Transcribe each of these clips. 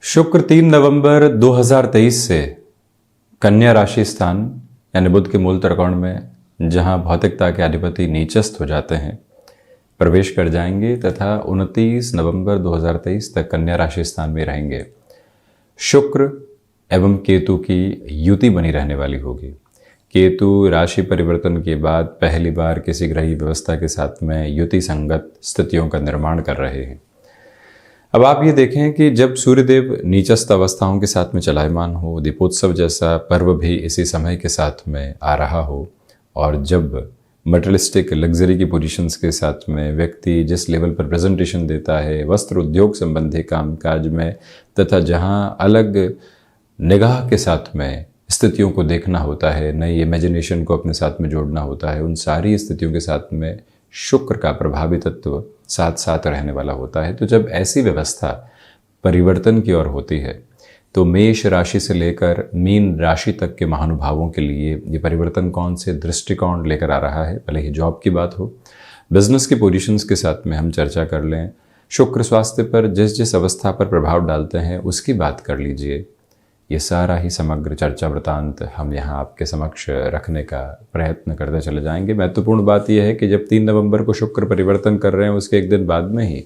शुक्र 3 नवंबर 2023 से कन्या राशि स्थान यानी बुध के मूल त्रिकोण में, जहां भौतिकता के अधिपति नीचस्थ हो जाते हैं, प्रवेश कर जाएंगे तथा 29 नवंबर 2023 तक कन्या राशि स्थान में रहेंगे। शुक्र एवं केतु की युति बनी रहने वाली होगी। केतु राशि परिवर्तन के बाद पहली बार किसी ग्रही व्यवस्था के साथ में युति संगत स्थितियों का निर्माण कर रहे हैं। अब आप ये देखें कि जब सूर्यदेव नीचस्थ अवस्थाओं के साथ में चलायमान हो, दीपोत्सव जैसा पर्व भी इसी समय के साथ में आ रहा हो, और जब मटेरियलिस्टिक लग्जरी की पोजीशंस के साथ में व्यक्ति जिस लेवल पर प्रेजेंटेशन देता है वस्त्र उद्योग संबंधी कामकाज में, तथा जहां अलग निगाह के साथ में स्थितियों को देखना होता है, नई इमेजिनेशन को अपने साथ में जोड़ना होता है, उन सारी स्थितियों के साथ में शुक्र का प्रभावी तत्व साथ साथ रहने वाला होता है। तो जब ऐसी व्यवस्था परिवर्तन की ओर होती है तो मेष राशि से लेकर मीन राशि तक के महानुभावों के लिए ये परिवर्तन कौन से दृष्टिकोण लेकर आ रहा है। भले ही जॉब की बात हो, बिजनेस की पोजीशंस के साथ में हम चर्चा कर लें, शुक्र स्वास्थ्य पर जिस जिस अवस्था पर प्रभाव डालते हैं उसकी बात कर लीजिए। ये सारा ही समग्र चर्चा वृतांत हम यहाँ आपके समक्ष रखने का प्रयत्न करते चले जाएंगे। महत्वपूर्ण बात यह है कि जब 3 नवंबर को शुक्र परिवर्तन कर रहे हैं उसके एक दिन बाद में ही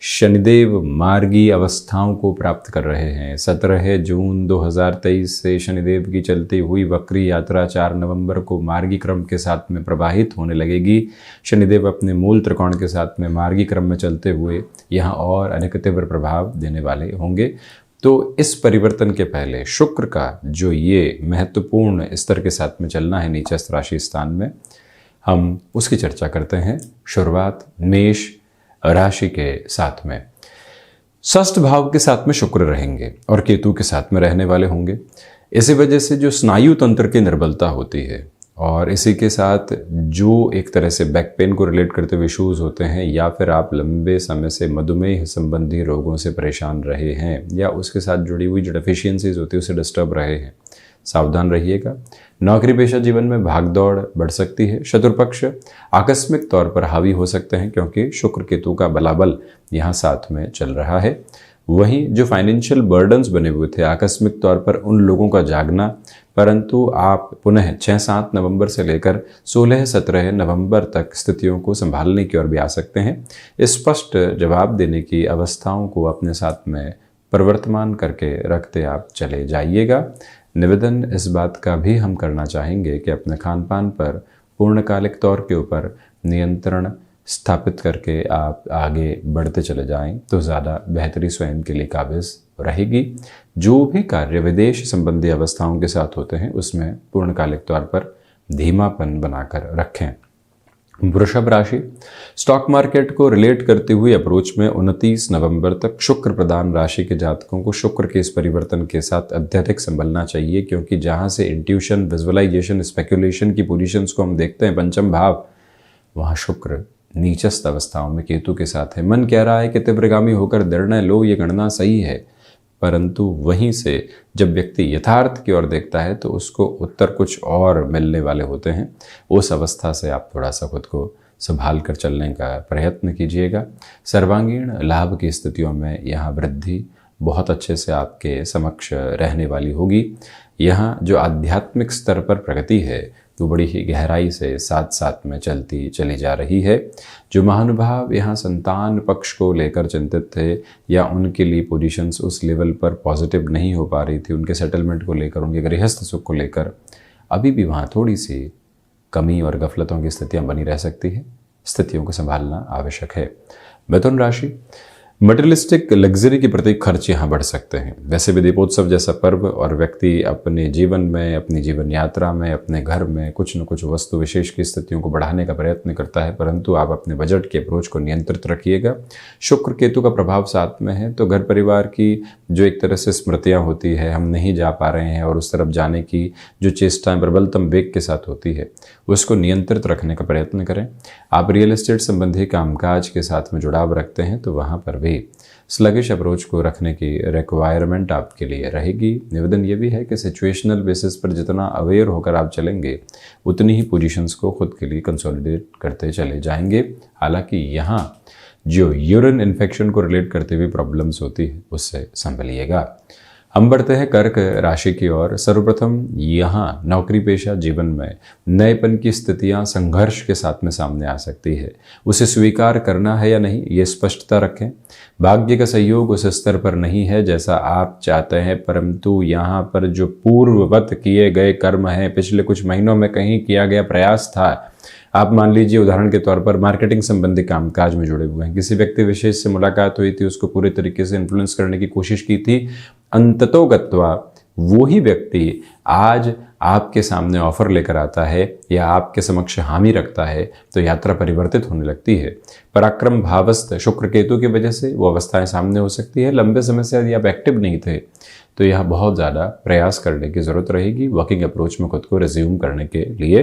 शनिदेव मार्गी अवस्थाओं को प्राप्त कर रहे हैं। 17 जून 2023 से शनिदेव की चलती हुई वक्री यात्रा 4 नवंबर को मार्गी क्रम के साथ में प्रवाहित होने लगेगी। शनिदेव अपने मूल त्रिकोण के साथ में मार्गी क्रम में चलते हुए यहाँ और अधिक तीव्र प्रभाव देने वाले होंगे। तो इस परिवर्तन के पहले शुक्र का जो ये महत्वपूर्ण स्तर के साथ में चलना है नीचस्थ राशि स्थान में, हम उसकी चर्चा करते हैं। शुरुआत मेष राशि के साथ में षष्ठ भाव के साथ में शुक्र रहेंगे और केतु के साथ में रहने वाले होंगे। इसी वजह से जो स्नायु तंत्र की निर्बलता होती है और इसी के साथ जो एक तरह से बैक पेन को रिलेट करते हुए इश्यूज़ होते हैं, या फिर आप लंबे समय से मधुमेह संबंधी रोगों से परेशान रहे हैं या उसके साथ जुड़ी हुई जो डेफिशिएंसीज होती है उससे डिस्टर्ब रहे हैं, सावधान रहिएगा। नौकरी पेशा जीवन में भागदौड़ बढ़ सकती है। शत्रुपक्ष आकस्मिक तौर पर हावी हो सकते हैं क्योंकि शुक्र केतु का बलाबल यहाँ साथ में चल रहा है। वहीं जो फाइनेंशियल बर्डन्स बने हुए थे आकस्मिक तौर पर उन लोगों का जागना, परंतु आप पुनः 6-7 नवंबर से लेकर 16-17 नवंबर तक स्थितियों को संभालने की ओर भी आ सकते हैं। स्पष्ट जवाब देने की अवस्थाओं को अपने साथ में प्रवर्तमान करके रखते आप चले जाइएगा। निवेदन इस बात का भी हम करना चाहेंगे कि अपने खान पान पर पूर्णकालिक तौर के ऊपर नियंत्रण स्थापित करके आप आगे बढ़ते चले जाएं तो ज़्यादा बेहतरी स्वयं के लिए काबिज रहेगी। जो भी कार्य विदेश संबंधी अवस्थाओं के साथ होते हैं उसमें पूर्णकालिक तौर पर धीमापन बनाकर रखें। वृषभ राशि स्टॉक मार्केट को रिलेट करती हुई अप्रोच में 29 नवंबर तक शुक्र प्रधान राशि के जातकों को शुक्र के इस परिवर्तन के साथ अत्यधिक संभलना चाहिए, क्योंकि जहां से इंट्यूशन, विजुअलाइजेशन, स्पेकुलेशन की पोजीशंस को हम देखते हैं पंचम भाव, वहां शुक्र नीचस्थ अवस्थाओं में केतु के साथ है। मन कह रहा है कि तीव्रगामी होकर निर्णय लो, ये गणना सही है, परंतु वहीं से जब व्यक्ति यथार्थ की ओर देखता है तो उसको उत्तर कुछ और मिलने वाले होते हैं। उस अवस्था से आप थोड़ा सा खुद को संभाल कर चलने का प्रयत्न कीजिएगा। सर्वांगीण लाभ की स्थितियों में यहाँ वृद्धि बहुत अच्छे से आपके समक्ष रहने वाली होगी। यहाँ जो आध्यात्मिक स्तर पर प्रगति है तो बड़ी ही गहराई से साथ साथ में चलती चली जा रही है। जो महानुभाव यहाँ संतान पक्ष को लेकर चिंतित थे या उनके लिए पोजीशंस उस लेवल पर पॉजिटिव नहीं हो पा रही थी, उनके सेटलमेंट को लेकर, उनके गृहस्थ सुख को लेकर, अभी भी वहाँ थोड़ी सी कमी और गफलतों की स्थितियाँ बनी रह सकती है। स्थितियों को संभालना आवश्यक है। मिथुन राशि मटेरियलिस्टिक लग्जरी के प्रति खर्च यहाँ बढ़ सकते हैं। वैसे भी दीपोत्सव जैसा पर्व और व्यक्ति अपने जीवन में, अपनी जीवन यात्रा में, अपने घर में कुछ न कुछ वस्तु विशेष की स्थितियों को बढ़ाने का प्रयत्न करता है, परंतु आप अपने बजट के अप्रोच को नियंत्रित रखिएगा। शुक्र केतु का प्रभाव साथ में है तो घर परिवार की जो एक तरह से स्मृतियाँ होती है, हम नहीं जा पा रहे हैं और उस तरफ जाने की जो चेष्टाएं प्रबलतम वेग के साथ होती है उसको नियंत्रित रखने का प्रयत्न करें। आप रियल एस्टेट संबंधी कामकाज के साथ में जुड़ाव रखते हैं तो वहाँ पर भी स्लगिश अप्रोच को रखने की रिक्वायरमेंट आपके लिए रहेगी। निवेदन ये भी है कि सिचुएशनल बेसिस पर जितना अवेयर होकर आप चलेंगे उतनी ही पोजीशंस को खुद के लिए कंसोलिडेट करते चले जाएंगे। हालांकि यहाँ जो यूरिन इन्फेक्शन को रिलेट करते हुए प्रॉब्लम्स होती है उससे संभलिएगा। हम बढ़ते हैं कर्क राशि की ओर। सर्वप्रथम यहाँ नौकरी पेशा जीवन में नएपन की स्थितियाँ संघर्ष के साथ में सामने आ सकती है। उसे स्वीकार करना है या नहीं, ये स्पष्टता रखें। भाग्य का सहयोग उस स्तर पर नहीं है जैसा आप चाहते हैं, परंतु यहाँ पर जो पूर्ववत किए गए कर्म हैं, पिछले कुछ महीनों में कहीं किया गया प्रयास था, आप मान लीजिए उदाहरण के तौर पर मार्केटिंग संबंधी कामकाज में जुड़े हुए हैं, किसी व्यक्ति विशेष से मुलाकात हुई थी, उसको पूरे तरीके से इन्फ्लुएंस करने की कोशिश की थी, अंततोगत्वा वो ही व्यक्ति आज आपके सामने ऑफर लेकर आता है या आपके समक्ष हामी रखता है, तो यात्रा परिवर्तित होने लगती है। पराक्रम भावस्थ शुक्र केतु की वजह से वो अवस्थाएं सामने हो सकती है। लंबे समय से यदि आप एक्टिव नहीं थे तो यह बहुत ज़्यादा प्रयास करने की ज़रूरत रहेगी वर्किंग अप्रोच में खुद को रिज्यूम करने के लिए।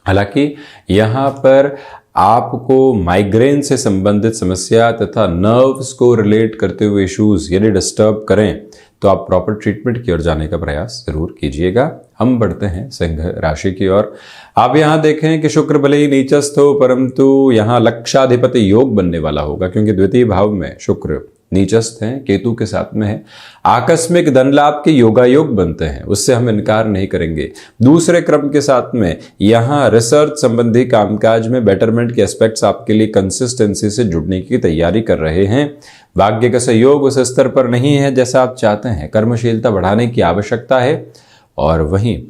हालांकि यहाँ पर आपको माइग्रेन से संबंधित समस्या तथा नर्व्स को रिलेट करते हुए इश्यूज यदि डिस्टर्ब करें तो आप प्रॉपर ट्रीटमेंट की ओर जाने का प्रयास जरूर कीजिएगा। हम बढ़ते हैं सिंह राशि की ओर। आप यहाँ देखें कि शुक्र भले ही नीचस्थ हो, परंतु यहाँ लक्षाधिपति योग बनने वाला होगा, क्योंकि द्वितीय भाव में शुक्र नीचस्थ हैं, केतु के साथ में है। आकस्मिक धन लाभ के योगायोग बनते हैं, उससे हम इनकार नहीं करेंगे। दूसरे क्रम के साथ में यहाँ रिसर्च संबंधी कामकाज में बेटरमेंट के एस्पेक्ट्स आपके लिए कंसिस्टेंसी से जुड़ने की तैयारी कर रहे हैं। भाग्य का सहयोग उस स्तर पर नहीं है जैसा आप चाहते हैं, कर्मशीलता बढ़ाने की आवश्यकता है। और वहीं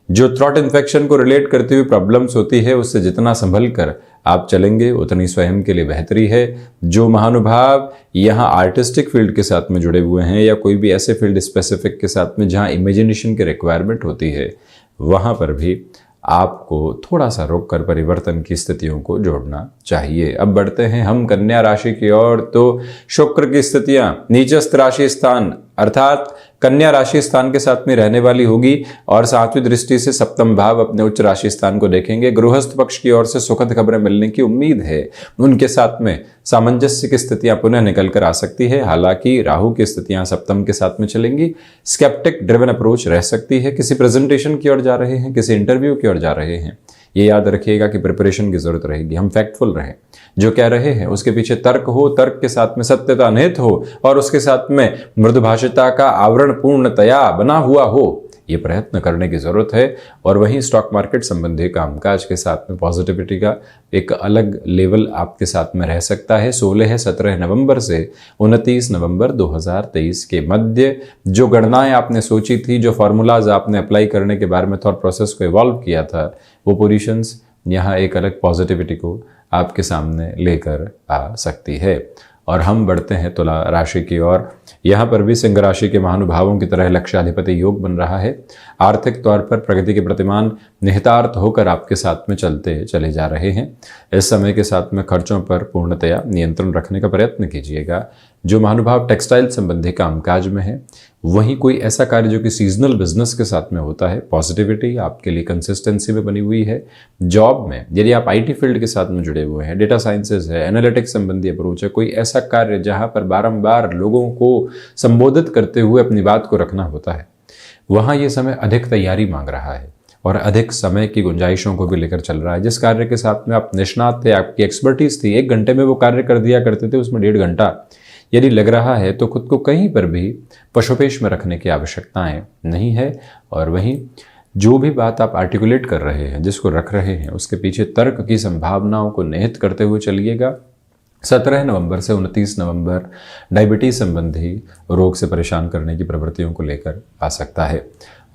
जो थ्रॉट इन्फेक्शन को रिलेट करती हुई प्रॉब्लम्स होती है, उससे जितना संभल कर आप चलेंगे उतनी स्वयं के लिए बेहतरी है। जो महानुभाव यहाँ आर्टिस्टिक फील्ड के साथ में जुड़े हुए हैं या कोई भी ऐसे फील्ड स्पेसिफिक के साथ में जहाँ इमेजिनेशन की रिक्वायरमेंट होती है, वहाँ पर भी आपको थोड़ा सा रोक कर परिवर्तन की स्थितियों को जोड़ना चाहिए। अब बढ़ते हैं हम कन्या राशि की ओर। तो शुक्र की स्थितियां नीचस्थ राशि स्थान अर्थात कन्या राशि स्थान के साथ में रहने वाली होगी और सातवीं दृष्टि से सप्तम भाव अपने उच्च राशि स्थान को देखेंगे। गृहस्थ पक्ष की ओर से सुखद खबरें मिलने की उम्मीद है। उनके साथ में सामंजस्य की स्थितियां पुनः निकल कर आ सकती है। हालांकि राहु की स्थितियां सप्तम के साथ में चलेंगी। स्केप्टिक ड्रिवन अप्रोच रह सकती है। किसी प्रेजेंटेशन की ओर जा रहे हैं, किसी इंटरव्यू की ओर जा रहे हैं, ये याद रखिएगा कि प्रिपरेशन की जरूरत रहेगी। हम फैक्टफुल रहें, जो कह रहे हैं उसके पीछे तर्क हो, तर्क के साथ में सत्यता निहित हो और उसके साथ में मृदुभाषिता का आवरण पूर्णतया बना हुआ हो, ये प्रयत्न करने की जरूरत है। और वहीं स्टॉक मार्केट संबंधी कामकाज के साथ में पॉजिटिविटी का एक अलग लेवल आपके साथ में रह सकता है। 16-17 नवंबर से 29 नवंबर 2023 के मध्य जो गणनाएं आपने सोची थी, जो फॉर्मूलाज आपने अप्लाई करने के बारे में थॉट प्रोसेस को इवॉल्व किया था, वो पोजीशंस यहाँ एक अलग पॉजिटिविटी को आपके सामने लेकर आ सकती है। और हम बढ़ते हैं तुला राशि की ओर। यहाँ पर भी सिंह राशि के महानुभावों की तरह लक्षाधिपति योग बन रहा है। आर्थिक तौर पर प्रगति के प्रतिमान निहितार्थ होकर आपके साथ में चलते चले जा रहे हैं। इस समय के साथ में खर्चों पर पूर्णतया नियंत्रण रखने का प्रयत्न कीजिएगा। जो महानुभाव टेक्सटाइल संबंधी कामकाज में है, वहीं कोई ऐसा कार्य जो कि सीजनल बिजनेस के साथ में होता है, पॉजिटिविटी आपके लिए कंसिस्टेंसी में बनी हुई है। जॉब में यदि आप आईटी फील्ड के साथ में जुड़े हुए हैं, डेटा साइंसेज है, एनालिटिक्स संबंधी अप्रोच है, कोई ऐसा कार्य जहां पर बारंबार लोगों को संबोधित करते हुए अपनी बात को रखना होता है, वहां ये समय अधिक तैयारी मांग रहा है और अधिक समय की गुंजाइशों को भी लेकर चल रहा है। जिस कार्य के साथ में आप निष्णात थे, आपकी एक्सपर्टीज थी, 1 घंटे में वो कार्य कर दिया करते थे, उसमें 1.5 घंटा यदि लग रहा है तो खुद को कहीं पर भी पशुपेश में रखने की आवश्यकताएं नहीं है। और वहीं जो भी बात आप आर्टिकुलेट कर रहे हैं, जिसको रख रहे हैं, उसके पीछे तर्क की संभावनाओं को निहित करते हुए चलिएगा। 17 नवंबर से 29 नवंबर डायबिटीज संबंधी रोग से परेशान करने की प्रवृत्तियों को लेकर आ सकता है।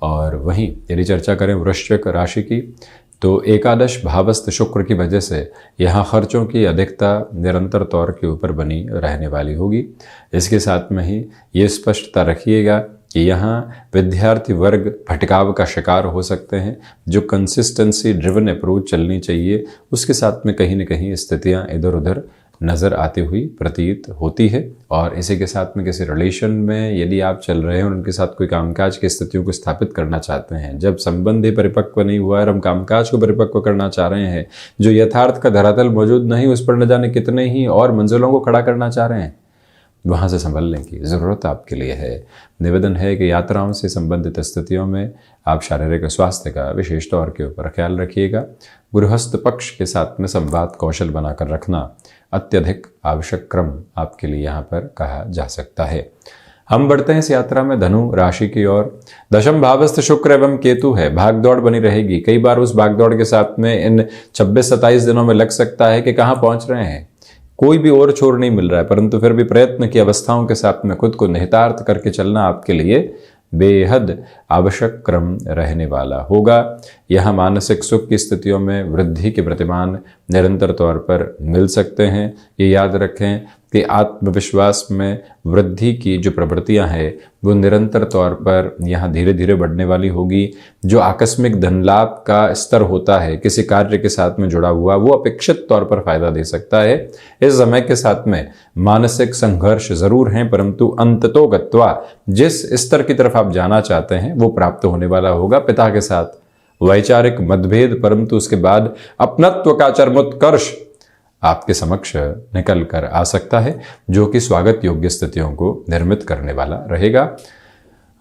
और वहीं यदि चर्चा करें वृश्चिक राशि की, तो एकादश भावस्थ शुक्र की वजह से यहाँ खर्चों की अधिकता निरंतर तौर के ऊपर बनी रहने वाली होगी। इसके साथ में ही ये स्पष्टता रखिएगा कि यहाँ विद्यार्थी वर्ग भटकाव का शिकार हो सकते हैं। जो कंसिस्टेंसी ड्रिवन अप्रोच चलनी चाहिए, उसके साथ में कहीं न कहीं स्थितियाँ इधर उधर नज़र आती हुई प्रतीत होती है। और इसी के साथ में किसी रिलेशन में यदि आप चल रहे हैं और उनके साथ कोई कामकाज की स्थितियों को स्थापित करना चाहते हैं, जब संबंध ही परिपक्व नहीं हुआ है और हम कामकाज को परिपक्व करना चाह रहे हैं, जो यथार्थ का धरातल मौजूद नहीं, उस पर न जाने कितने ही और मंजिलों को खड़ा करना चाह रहे हैं, वहाँ से संभलने की ज़रूरत आपके लिए है। निवेदन है कि यात्राओं से संबंधित स्थितियों में आप शारीरिक स्वास्थ्य का विशेष तौर के ऊपर ख्याल रखिएगा। गृहस्थ पक्ष के साथ में संवाद कौशल बनाकर रखना अत्यधिक आवश्यक क्रम आपके लिए यहाँ पर कहा जा सकता है। हम बढ़ते हैं इस यात्रा में धनु राशि की ओर। दशम भावस्थ शुक्र एवं केतु है, भागदौड़ बनी रहेगी। कई बार उस भागदौड़ के साथ में इन 26-27 दिनों में लग सकता है कि कहाँ पहुंच रहे हैं, कोई भी और छोर नहीं मिल रहा है, परंतु फिर भी प्रयत्न की अवस्थाओं के साथ में खुद को निहितार्थ करके चलना आपके लिए बेहद आवश्यक क्रम रहने वाला होगा। यह मानसिक सुख की स्थितियों में वृद्धि के प्रतिमान निरंतर तौर पर मिल सकते हैं। ये याद रखें कि आत्मविश्वास में वृद्धि की जो प्रवृत्तियां हैं वो निरंतर तौर पर यहाँ धीरे धीरे बढ़ने वाली होगी। जो आकस्मिक धन लाभ का स्तर होता है किसी कार्य के साथ में जुड़ा हुआ, वो अपेक्षित तौर पर फायदा दे सकता है। इस समय के साथ में मानसिक संघर्ष जरूर हैं, परंतु अंततो गत्वा जिस स्तर की तरफ आप जाना चाहते हैं वो प्राप्त होने वाला होगा। पिता के साथ वैचारिक मतभेद, परंतु उसके बाद अपनत्व का चरमोत्कर्ष आपके समक्ष निकल कर आ सकता है, जो कि स्वागत योग्य स्थितियों को निर्मित करने वाला रहेगा।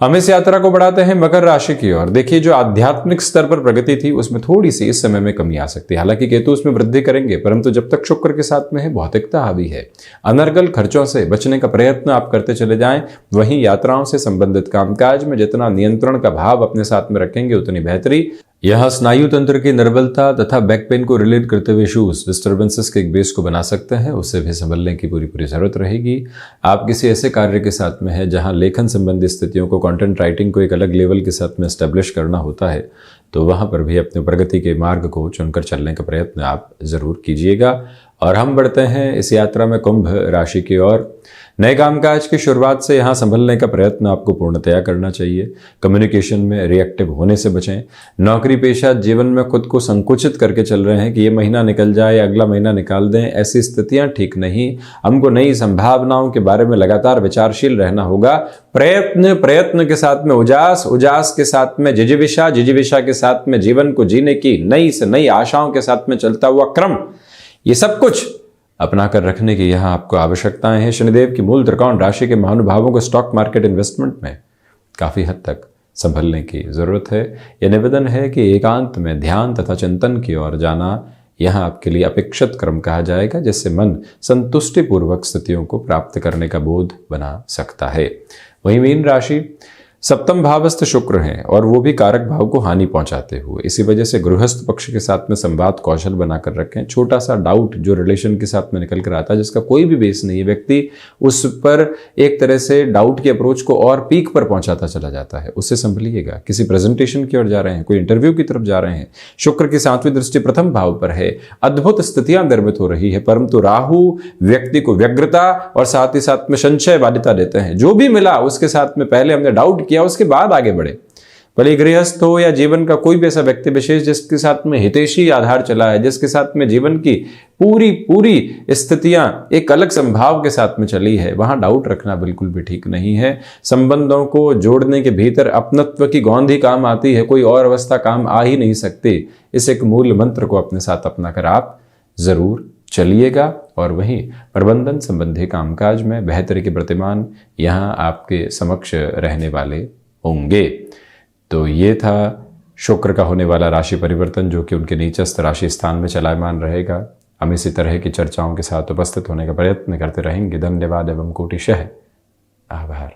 हम इस यात्रा को बढ़ाते हैं मकर राशि की ओर। देखिए, जो आध्यात्मिक स्तर पर प्रगति थी उसमें थोड़ी सी इस समय में कमी आ सकती है। हालांकि केतु उसमें वृद्धि करेंगे, परंतु जब तक शुक्र के साथ में है भौतिकता हावी है। अनर्गल खर्चों से बचने का प्रयत्न आप करते चले जाएं। वहीं यात्राओं से संबंधित कामकाज में जितना नियंत्रण का भाव अपने साथ में रखेंगे उतनी बेहतरी। यह स्नायु तंत्र की निर्बलता तथा बैक पेन को रिलेट करते हुए इश्यूज, डिस्टर्बेंसेस के एक बेस को बना सकते हैं, उससे भी संभलने की पूरी जरूरत रहेगी। आप किसी ऐसे कार्य के साथ में है जहां लेखन संबंधी स्थितियों को, कंटेंट राइटिंग को एक अलग लेवल के साथ में एस्टेब्लिश करना होता है, तो वहां पर भी अपने प्रगति के मार्ग को चुनकर चलने का प्रयत्न आप जरूर कीजिएगा। और हम बढ़ते हैं इस यात्रा में कुंभ राशि की ओर। नए कामकाज की शुरुआत से यहाँ संभलने का प्रयत्न आपको पूर्णतया करना चाहिए। कम्युनिकेशन में रिएक्टिव होने से बचें। नौकरी पेशा जीवन में खुद को संकुचित करके चल रहे हैं कि ये महीना निकल जाए, अगला महीना निकाल दें, ऐसी स्थितियां ठीक नहीं। हमको नई संभावनाओं के बारे में लगातार विचारशील रहना होगा। प्रयत्न के साथ में उजास के साथ में जिजीविषा के साथ में जीवन को जीने की नई से नई आशाओं के साथ में चलता हुआ क्रम, ये सब कुछ अपना कर रखने की यहाँ आपको आवश्यकताएं हैं। शनिदेव की मूल त्रिकोण राशि के महानुभावों को स्टॉक मार्केट इन्वेस्टमेंट में काफी हद तक संभलने की जरूरत है। यह निवेदन है कि एकांत में ध्यान तथा चिंतन की ओर जाना यहाँ आपके लिए अपेक्षित क्रम कहा जाएगा, जिससे मन संतुष्टिपूर्वक स्थितियों को प्राप्त करने का बोध बना सकता है। वहीं मीन राशि, सप्तम भावस्थ शुक्र हैं और वो भी कारक भाव को हानि पहुंचाते हुए, इसी वजह से गृहस्थ पक्ष के साथ में संवाद कौशल बनाकर रखें। छोटा सा डाउट जो रिलेशन के साथ में निकल कर आता है, जिसका कोई भी बेस नहीं है, व्यक्ति उस पर एक तरह से डाउट की अप्रोच को और पीक पर पहुंचाता चला जाता है, उससे संभलिएगा। किसी प्रेजेंटेशन की ओर जा रहे हैं, कोई इंटरव्यू की तरफ जा रहे हैं, शुक्र की 7वीं दृष्टि प्रथम भाव पर है, अद्भुत स्थितियां निर्मित हो रही है, परंतु राहु व्यक्ति को व्यग्रता और साथ ही साथ में संशय वादिता देते हैं। जो भी मिला उसके साथ में पहले हमने डाउट किया, उसके बाद आगे बढ़े। भले गृहस्थ हो या जीवन का कोई भी ऐसा व्यक्ति विशेष जिसके साथ में हितैषी आधार चला है, जिसके साथ में जीवन की पूरी स्थितियां एक अलग संभाव के साथ में चली है, वहां डाउट रखना बिल्कुल भी ठीक नहीं है। संबंधों को जोड़ने के भीतर अपनत्व की गौंध ही काम आती है, कोई और अवस्था काम आ ही नहीं सकती। इस एक मूल मंत्र को अपने साथ अपना कर आप जरूर चलिएगा। और वहीं प्रबंधन संबंधी कामकाज में बेहतरी के प्रतिमान यहाँ आपके समक्ष रहने वाले होंगे। तो ये था शुक्र का होने वाला राशि परिवर्तन, जो कि उनके नीचस्थ राशि स्थान में चलायमान रहेगा। हम इसी तरह की चर्चाओं के साथ उपस्थित होने का प्रयत्न करते रहेंगे। धन्यवाद एवं कोटिशः आभार।